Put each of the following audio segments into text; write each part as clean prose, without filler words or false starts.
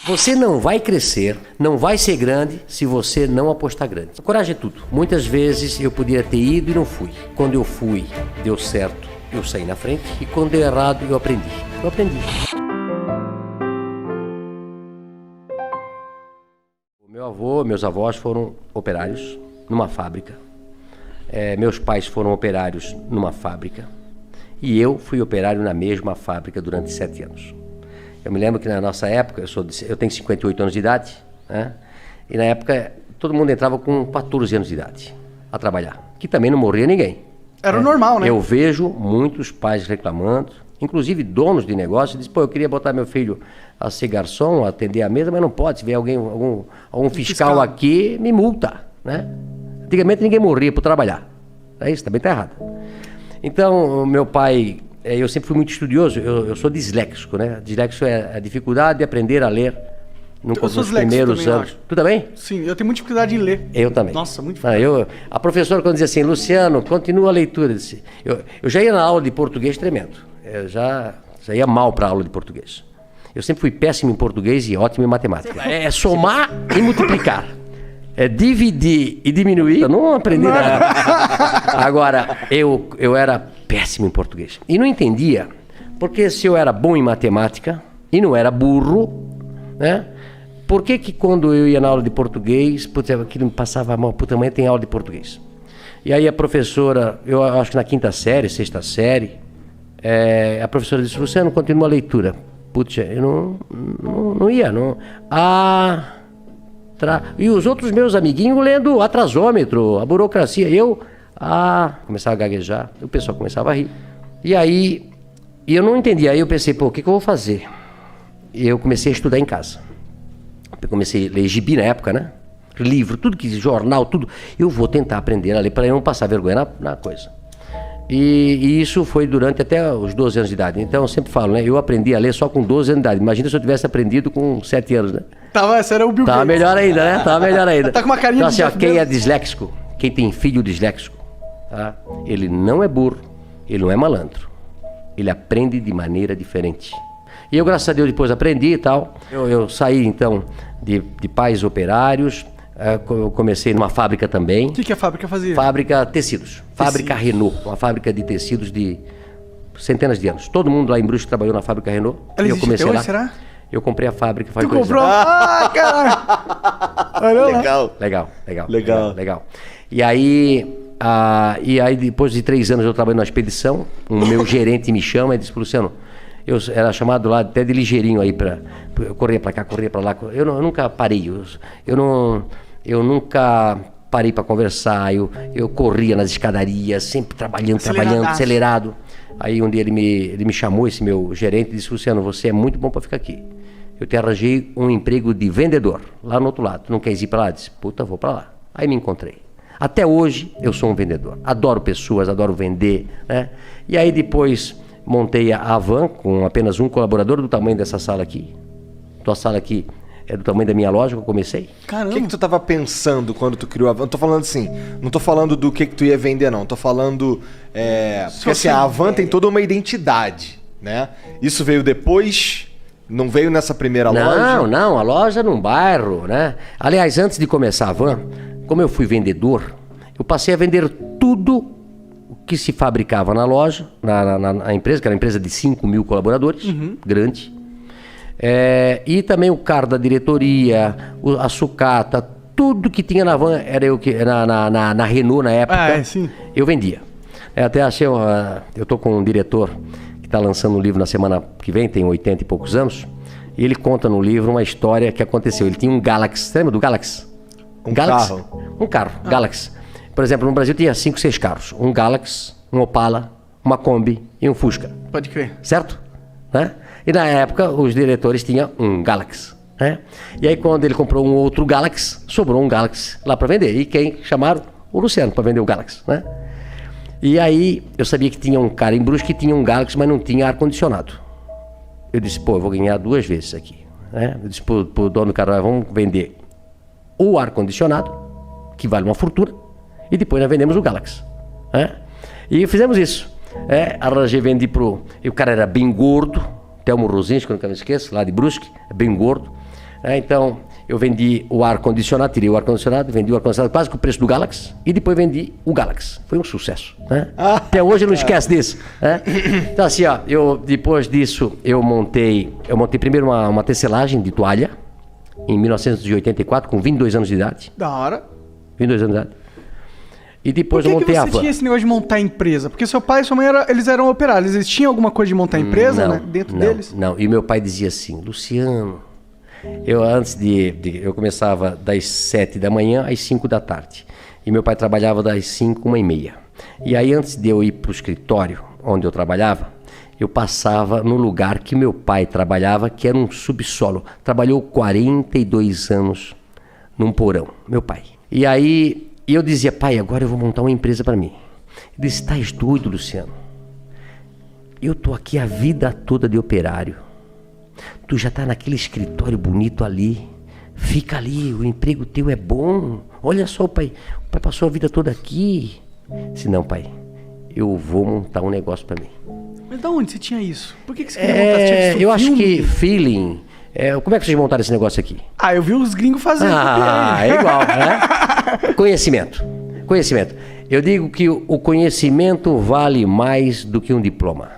Você não vai crescer, não vai ser grande se você não apostar grande. Coragem é tudo. Muitas vezes eu poderia ter ido e não fui. Quando eu fui, deu certo, eu saí na frente. E quando deu errado, eu aprendi. O meu avô, meus avós foram operários numa fábrica. Meus pais foram operários numa fábrica. E eu fui operário na mesma fábrica durante 7 anos. Eu me lembro que na nossa época, eu tenho 58 anos de idade, né? E na época todo mundo entrava com 14 anos de idade a trabalhar, que também não morria ninguém. Era normal, né? Eu vejo muitos pais reclamando, inclusive donos de negócio, dizem, eu queria botar meu filho a ser garçom, a atender a mesa, mas não pode, se vier algum fiscal aqui, me multa, né? Antigamente ninguém morria por trabalhar, isso também está errado. Então, meu pai... eu sempre fui muito estudioso, eu sou disléxico, né? Disléxico é a dificuldade de aprender a ler nos primeiros anos. Tu também? Sim, eu tenho muita dificuldade em ler. Eu também. Nossa, muito difícil. A professora, quando dizia assim, Luciano, continua a leitura. Eu já ia na aula de português tremendo. Eu já ia mal para a aula de português. Eu sempre fui péssimo em português e ótimo em matemática. É somar e multiplicar. É dividir e diminuir. Eu não aprendi nada. Agora, eu era péssimo em português. E não entendia, porque se eu era bom em matemática e não era burro, né? Por que quando eu ia na aula de português, aquilo me passava mal, amanhã tem aula de português. E aí a professora, eu acho que na 5ª série, 6ª série, a professora disse, Luciano, continua a leitura. Putz, eu não ia. E os outros meus amiguinhos lendo atrasômetro, a burocracia. Começava a gaguejar, o pessoal começava a rir. E aí, eu não entendia. Aí eu pensei, o que eu vou fazer? E eu comecei a estudar em casa. Eu comecei a ler gibi na época, né? Livro, tudo que jornal, tudo. Eu vou tentar aprender a ler para eu não passar vergonha na coisa. E isso foi durante até os 12 anos de idade. Então eu sempre falo, né? Eu aprendi a ler só com 12 anos de idade. Imagina se eu tivesse aprendido com 7 anos, né? Esse era o Bill Gates. Tava melhor ainda, né? Tava melhor ainda. Tá com uma carinha então, assim, quem é disléxico, quem tem filho disléxico, tá? Ele não é burro, ele não é malandro. Ele aprende de maneira diferente. E eu, graças a Deus, depois aprendi e tal. Eu saí, então, de pais operários. Eu comecei numa fábrica também. O que a fábrica fazia? Fábrica tecidos. Fábrica Renault, uma fábrica de tecidos de centenas de anos. Todo mundo lá em Brusque trabalhou na fábrica Renault. Ela eu comecei lá. Será? Eu comprei a fábrica. Tu comprou? Caralho! Legal. E aí, depois de 3 anos eu trabalhei na expedição, o meu gerente me chama e disse, Luciano, eu era chamado lá até de ligeirinho aí eu corria para cá, corria para lá. Eu nunca parei. Eu nunca parei para conversar. Eu corria nas escadarias, sempre trabalhando, acelerado. Aí um dia ele me chamou, esse meu gerente, e disse, Luciano, você é muito bom para ficar aqui. Eu te arranjei um emprego de vendedor, lá no outro lado. Tu não queres ir para lá? Eu disse, vou para lá. Aí me encontrei. Até hoje eu sou um vendedor. Adoro pessoas, adoro vender, né? E aí depois montei a van com apenas um colaborador do tamanho dessa sala aqui. Tua sala aqui é do tamanho da minha loja que eu comecei. Caramba. O que tu tava pensando quando tu criou a van? Não tô falando assim, não tô falando do que tu ia vender, não. Tô falando... porque assim, a van tem toda uma identidade, né? Isso veio depois... Não veio nessa primeira loja? Não, a loja num bairro, né? Aliás, antes de começar a van, como eu fui vendedor, eu passei a vender tudo o que se fabricava na loja, na empresa, que era uma empresa de 5.000 colaboradores, grande. E também o carro da diretoria, a sucata, tudo que tinha na van, era eu que na Renault na época, eu vendia. Até achei, eu tô com um diretor está lançando um livro na semana que vem, tem 80 e poucos anos, e ele conta no livro uma história que aconteceu. Ele tinha um Galaxy, você lembra do Galaxy? Um carro, Galaxy. Por exemplo, no Brasil tinha 5, 6 carros. Um Galaxy, um Opala, uma Kombi e um Fusca. Pode crer. Certo? Né? E na época, os diretores tinham um Galaxy. Né? E aí, quando ele comprou um outro Galaxy, sobrou um Galaxy lá para vender. E quem chamaram? O Luciano, para vender o Galaxy, né? E aí, eu sabia que tinha um cara em Brusque que tinha um Galaxy, mas não tinha ar-condicionado. Eu disse, eu vou ganhar 2 vezes aqui. Né? Eu disse pro dono do carro, vamos vender o ar-condicionado, que vale uma fortuna, e depois nós vendemos o Galaxy. Né? E fizemos isso. Arranjei, vendi e o cara era bem gordo, Telmo Rosinski, que eu nunca me esqueço, lá de Brusque, bem gordo. Então, eu vendi o ar-condicionado, tirei o ar-condicionado, vendi o ar-condicionado quase com o preço do Galaxy e depois vendi o Galaxy. Foi um sucesso. Né? Até hoje eu não esqueço disso. Né? Então, assim, ó, depois disso, eu montei primeiro uma tecelagem de toalha em 1984, com 22 anos de idade. Da hora. 22 anos de idade. E depois Por que eu montei a você van. tinha esse negócio de montar empresa? Porque seu pai e sua mãe eles eram operários. Eles tinham alguma coisa de montar empresa, né? Dentro deles? Não. E meu pai dizia assim, Luciano, eu começava das 7 da manhã às 5 da tarde. E meu pai trabalhava das 5, 1h30. E aí antes de eu ir para o escritório onde eu trabalhava, eu passava no lugar que meu pai trabalhava, que era um subsolo. Trabalhou 42 anos num porão, meu pai. E aí eu dizia, pai, agora eu vou montar uma empresa para mim. Ele disse, estás doido, Luciano? Eu tô aqui a vida toda de operário. Tu já tá naquele escritório bonito ali. Fica ali, o emprego teu é bom. Olha só, pai, o pai passou a vida toda aqui. Se não, pai, eu vou montar um negócio para mim. Mas da onde você tinha isso? Por que você queria montar? Você tinha visto eu acho filme? que feeling. Como é que vocês montaram esse negócio aqui? Eu vi os gringos fazendo. É igual, né? Conhecimento. Eu digo que o conhecimento vale mais do que um diploma.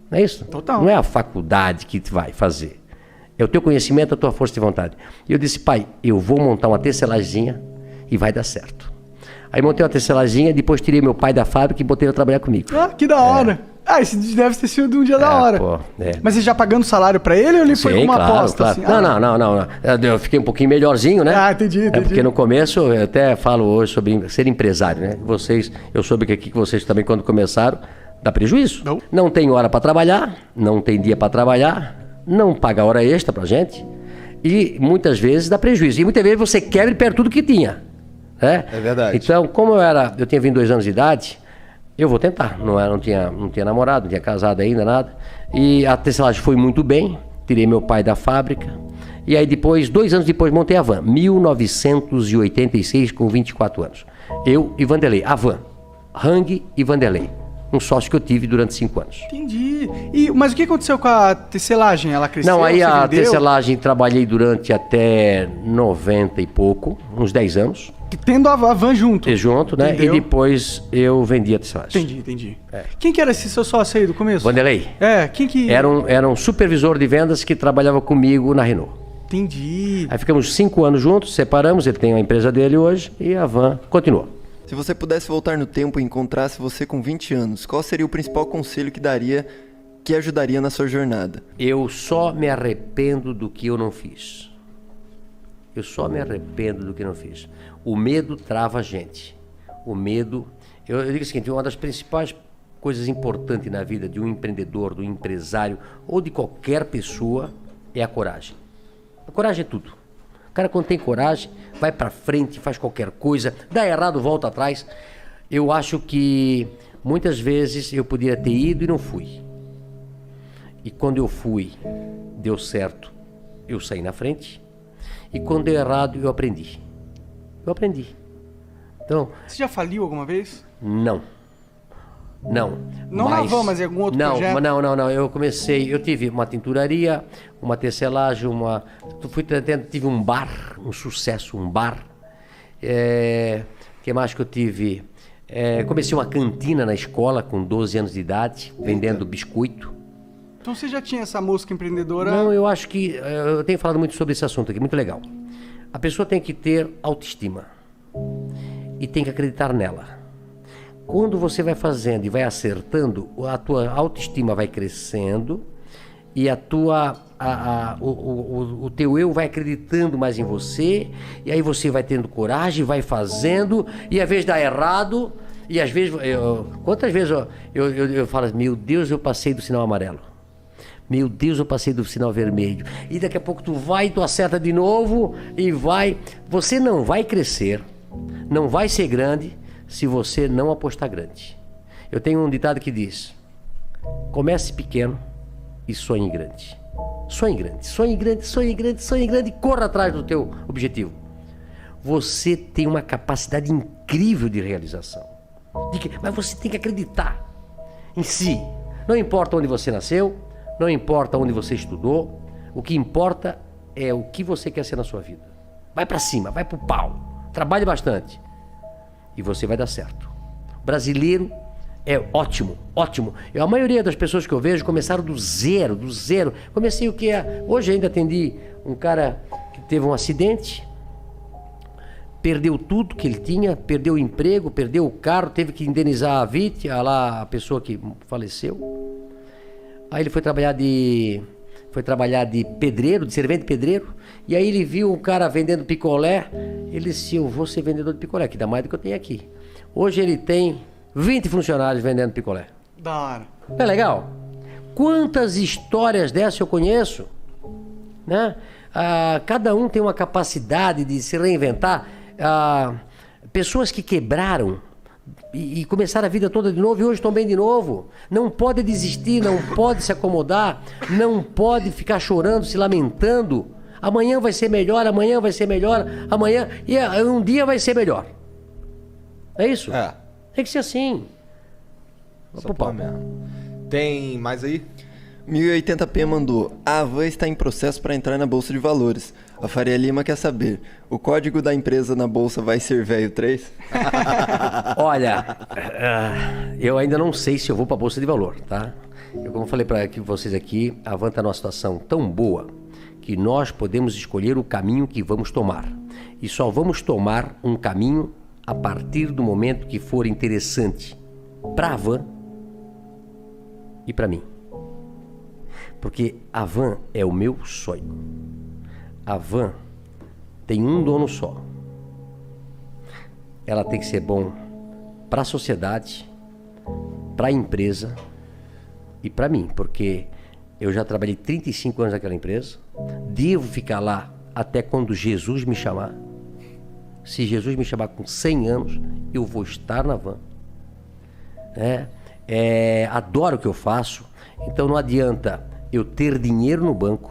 Não é isso? Total. Não é a faculdade que vai fazer. É o teu conhecimento, a tua força de vontade. E eu disse, pai, eu vou montar uma tecelaginha e vai dar certo. Aí montei uma tecelaginha, depois tirei meu pai da fábrica e botei ele a trabalhar comigo. Que da hora. Esse deve ter sido um dia da hora. Pô, Mas você já pagando salário pra ele ou ele foi com uma aposta? Claro. Assim? Não. Eu fiquei um pouquinho melhorzinho, né? Entendi. Porque no começo, eu até falo hoje sobre ser empresário, né? Eu soube que aqui vocês também, quando começaram, dá prejuízo. Não tem hora para trabalhar, não tem dia para trabalhar, não paga hora extra pra gente e muitas vezes dá prejuízo. E muitas vezes você quebra e perde tudo que tinha. Né? É verdade. Então, eu tinha 22 anos de idade, eu vou tentar. Não tinha namorado, não tinha casado ainda, nada. E a tecelagem foi muito bem, tirei meu pai da fábrica. E aí depois, 2 anos depois, montei a van. 1986, com 24 anos. Eu e Vanderlei. A van. Hang e Vanderlei. Um sócio que eu tive durante 5 anos. Entendi. Mas o que aconteceu com a tecelagem? Ela cresceu? Não, aí você a vendeu? tecelagem trabalhei durante até 90 e pouco, uns 10 anos. Tendo a van junto. Junto, né? Entendeu? E depois eu vendi a tecelagem. Entendi. Quem que era esse seu sócio aí do começo? Vanderlei. Quem que... Era um supervisor de vendas que trabalhava comigo na Renault. Entendi. Aí ficamos 5 anos juntos, separamos, ele tem a empresa dele hoje e a van continuou. Se você pudesse voltar no tempo e encontrasse você com 20 anos, qual seria o principal conselho que ajudaria na sua jornada? Eu só me arrependo do que eu não fiz. Eu só me arrependo do que não fiz. O medo trava a gente. O medo... Eu digo o seguinte, uma das principais coisas importantes na vida de um empreendedor, do empresário ou de qualquer pessoa é a coragem. A coragem é tudo. O cara, quando tem coragem, vai pra frente, faz qualquer coisa, dá errado, volta atrás. Eu acho que muitas vezes eu poderia ter ido e não fui. E quando eu fui, deu certo, eu saí na frente. E quando deu errado, eu aprendi. Então, Você já faliu alguma vez? Não. Não na van, mas em algum outro projeto? Não. Eu tive uma tinturaria, uma tecelagem, tive um bar, um sucesso, um bar. Que mais que eu tive? Comecei uma cantina na escola com 12 anos de idade, vendendo biscoito. Então você já tinha essa mosca empreendedora? Não, eu acho que... Eu tenho falado muito sobre esse assunto aqui, muito legal. A pessoa tem que ter autoestima e tem que acreditar nela. Quando você vai fazendo e vai acertando, a tua autoestima vai crescendo e o teu eu vai acreditando mais em você, e aí você vai tendo coragem, vai fazendo, e às vezes dá errado, e às vezes... Quantas vezes eu falo, meu Deus, eu passei do sinal amarelo. Meu Deus, eu passei do sinal vermelho. E daqui a pouco tu acerta de novo e vai... Você não vai crescer, não vai ser grande se você não apostar grande. Eu tenho um ditado que diz: comece pequeno e sonhe grande. Sonhe grande e corra atrás do teu objetivo. Você tem uma capacidade incrível de realização. Mas você tem que acreditar em si. Não importa onde você nasceu, não importa onde você estudou, o que importa é o que você quer ser na sua vida. Vai pra cima, vai pro pau. Trabalhe bastante. E você vai dar certo. O brasileiro é ótimo, ótimo. A maioria das pessoas que eu vejo começaram do zero. Comecei o que é... Hoje ainda atendi um cara que teve um acidente, perdeu tudo que ele tinha, perdeu o emprego, perdeu o carro, teve que indenizar a vítima, a pessoa que faleceu. Aí ele foi trabalhar de pedreiro, de servente pedreiro, e aí ele viu um cara vendendo picolé, ele disse, eu vou ser vendedor de picolé, que dá mais do que eu tenho aqui. Hoje ele tem 20 funcionários vendendo picolé. Da hora. É legal? Quantas histórias dessas eu conheço, né? Cada um tem uma capacidade de se reinventar. Pessoas que quebraram e começaram a vida toda de novo e hoje estão bem de novo. Não pode desistir, não pode se acomodar, não pode ficar chorando, se lamentando. Amanhã vai ser melhor, amanhã vai ser melhor, amanhã e um dia vai ser melhor. É isso? É. Tem que ser assim. Só pode mesmo. Tem mais aí? 1080p mandou: a Avan está em processo para entrar na Bolsa de Valores. A Faria Lima quer saber: o código da empresa na Bolsa vai ser velho 3? Olha, eu ainda não sei se eu vou para a Bolsa de Valor, tá? Como eu falei para vocês aqui, a Avan está numa situação tão boa que nós podemos escolher o caminho que vamos tomar. E só vamos tomar um caminho a partir do momento que for interessante para a Avan e para mim. Porque a Van é o meu sonho. A Van tem um dono só. Ela tem que ser bom para a sociedade, para a empresa e para mim. Porque eu já trabalhei 35 anos naquela empresa. Devo ficar lá até quando Jesus me chamar. Se Jesus me chamar com 100 anos, eu vou estar na Van. Adoro o que eu faço. Então não adianta eu ter dinheiro no banco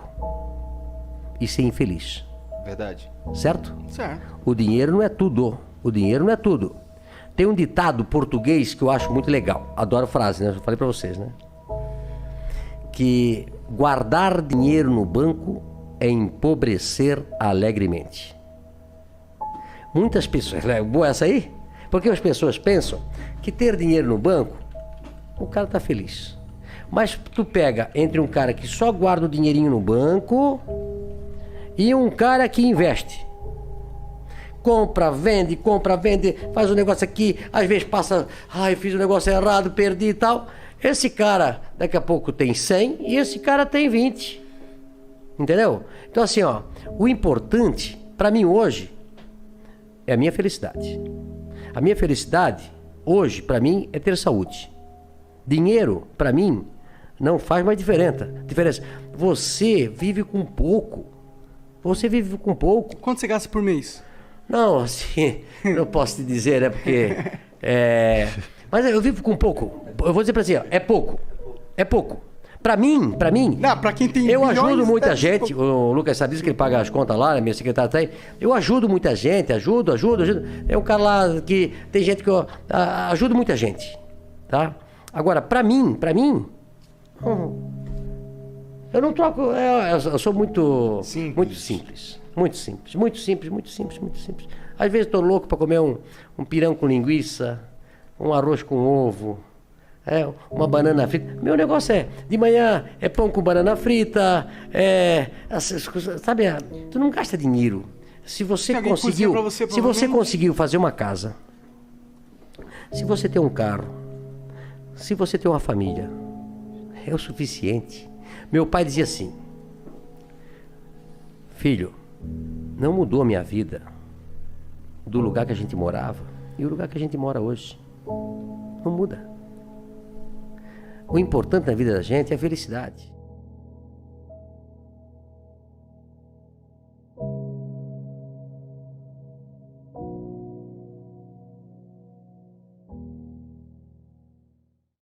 e ser infeliz. Verdade. Certo? Certo. O dinheiro não é tudo. O dinheiro não é tudo. Tem um ditado português que eu acho muito legal. Adoro frase, né? Eu falei pra vocês, né? Que guardar dinheiro no banco é empobrecer alegremente. Muitas pessoas... Boa essa aí? Porque as pessoas pensam que ter dinheiro no banco, o cara tá feliz. Mas tu pega entre um cara que só guarda o dinheirinho no banco e um cara que investe. Compra, vende, faz um negócio aqui, às vezes passa, eu fiz um negócio errado, perdi e tal. Esse cara, daqui a pouco tem 100 e esse cara tem 20. Entendeu? Então assim, o importante para mim hoje é a minha felicidade. A minha felicidade hoje, para mim, é ter saúde. Dinheiro, para mim, não faz mais diferença. Você vive com pouco. Quanto você gasta por mês? Não, assim, não posso te dizer, né? Porque... Mas eu vivo com pouco. Eu vou dizer pra você, é pouco. É pouco. Pra mim... Não, pra quem tem eu milhões, ajudo muita gente. O Lucas sabe disso, que ele paga as contas lá, minha secretária tá aí. Eu ajudo muita gente, ajudo. É um cara lá que... Tem gente que eu ajudo muita gente, tá? Agora, pra mim... Eu não troco... Eu sou muito simples. Muito simples. Às vezes estou louco para comer um pirão com linguiça, um arroz com ovo, uma banana frita. Meu negócio de manhã é pão com banana frita, sabe? Tu não gasta dinheiro. Se você conseguiu fazer uma casa, se você tem um carro, se você tem uma família, é o suficiente. Meu pai dizia assim: filho, não mudou a minha vida do lugar que a gente morava e o lugar que a gente mora hoje. Não muda. O importante na vida da gente é a felicidade.